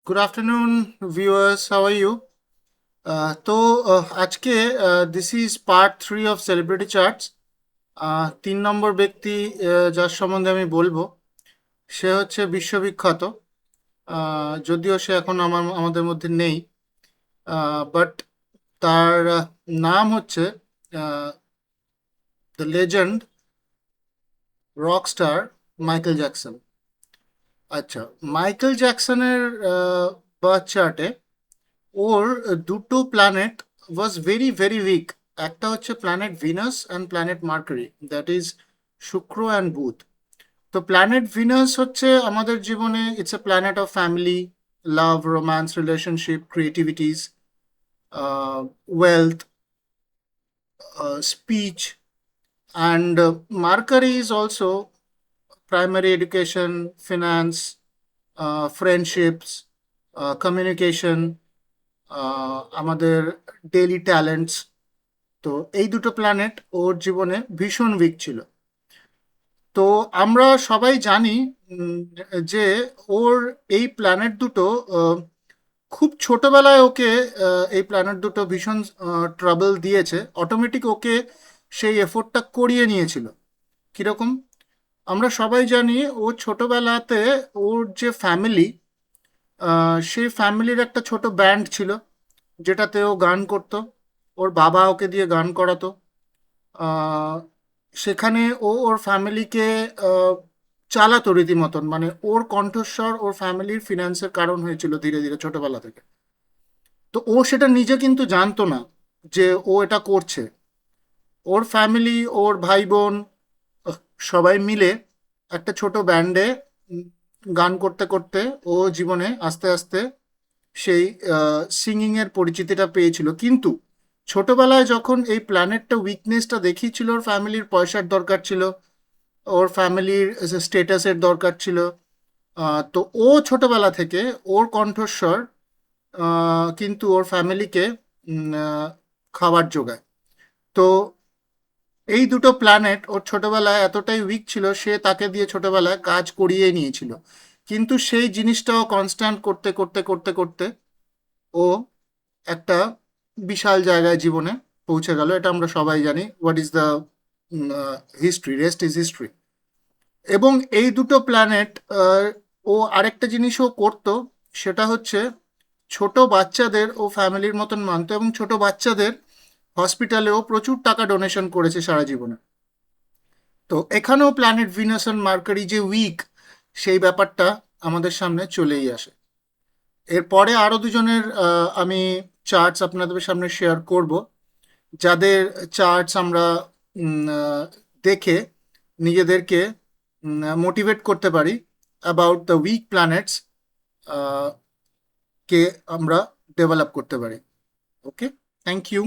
Good afternoon, viewers. How are you? আজকে this is part 3 of celebrity charts. 3 নম্বর ব্যক্তি যার সম্বন্ধে আমি বলবো সে হচ্ছে বিশ্ববিখ্যাত। যদিও সে এখন আমাদের মধ্যে নেই, বাট তার নাম হচ্ছে the legend rock star Michael Jackson. আচ্ছা, মাইকেল জ্যাকসনের বার্থ চার্টে ওর দুটো planet was very very weak. একটা হচ্ছে planet Venus and planet Mercury, that is শুক্র অ্যান্ড বুধ। তো প্ল্যানেট ভিনাস হচ্ছে আমাদের জীবনে it's a planet of family, love, romance, relationship, creativities, wealth, speech, and Mercury is also primary education, finance, friendships, communication, আমাদের daily talents. তো এই দুটো প্ল্যানেট ওর জীবনে ভীষণ উইক ছিল। তো আমরা সবাই জানি যে ওর এই প্ল্যানেট দুটো খুব ছোটবেলায় ওকে এই প্ল্যানেট দুটো ভীষণ ট্রাবল দিয়েছে। অটোমেটিক ওকে সেই এফোর্টটা করিয়ে নিয়েছিল। কিরকম? আমরা সবাই জানি ও ছোটবেলাতে ওর যে ফ্যামিলি, সেই ফ্যামিলির একটা ছোট ব্যান্ড ছিল যেটাতে ও গান করতো। ওর বাবা ওকে দিয়ে গান করাতো। আহ, সেখানে ও ওর ফ্যামিলিকে চালাতো রীতিমতন, মানে ওর কণ্ঠস্বর ওর ফ্যামিলির ফিনান্সের কারণ হয়েছিল ধীরে ধীরে ছোটবেলা থেকে। তো ও সেটা নিজে কিন্তু জানতো না যে ও এটা করছে। ওর ফ্যামিলি, ওর ভাই বোন, আহ, সবাই মিলে একটা ছোট ব্যান্ডে গান করতে করতে ও জীবনে আস্তে আস্তে সেই সিঙ্গিংয়ের পরিচিতিটা পেয়েছিল। কিন্তু ছোটবেলায় যখন এই প্ল্যানেটটা উইকনেসটা দেখিয়েছিল, ওর ফ্যামিলির পয়সার দরকার ছিল, ওর ফ্যামিলির স্টেটাসের দরকার ছিল। তো ও ছোটবেলা থেকে ওর কণ্ঠস্বর কিন্তু ওর ফ্যামিলিকে খাবার যোগায়। তো এই দুটো প্ল্যানেট ওর ছোটবেলায় এতটাই উইক ছিল, সে তাকে দিয়ে ছোটবেলায় কাজ করিয়ে নিয়েছিল। কিন্তু সেই জিনিসটাও কনস্ট্যান্ট করতে করতে করতে করতে ও একটা বিশাল জায়গায় জীবনে পৌঁছে গেল। এটা আমরা সবাই জানি, what is the history, rest is history. এবং এই দুটো প্ল্যানেট, ও আরেকটা জিনিসও করতো, সেটা হচ্ছে ছোট বাচ্চাদের ও ফ্যামিলির মতন মানতো এবং ছোট বাচ্চাদের হসপিটালেও প্রচুর টাকা ডোনেশন করেছে সারা জীবনে। তো এখানেও প্ল্যানেট ভিনাস অ্যান্ড মার্কারি যে উইক, সেই ব্যাপারটা আমাদের সামনে চলেই আসে। এরপরে আরও দুজনের আমি চার্টস আপনাদের সামনে শেয়ার করব, যাদের চার্টস আমরা দেখে নিজেদেরকে মোটিভেট করতে পারি অ্যাবাউট দ্য উইক প্ল্যানেটস, কে আমরা ডেভেলপ করতে পারি। ওকে, থ্যাংক ইউ।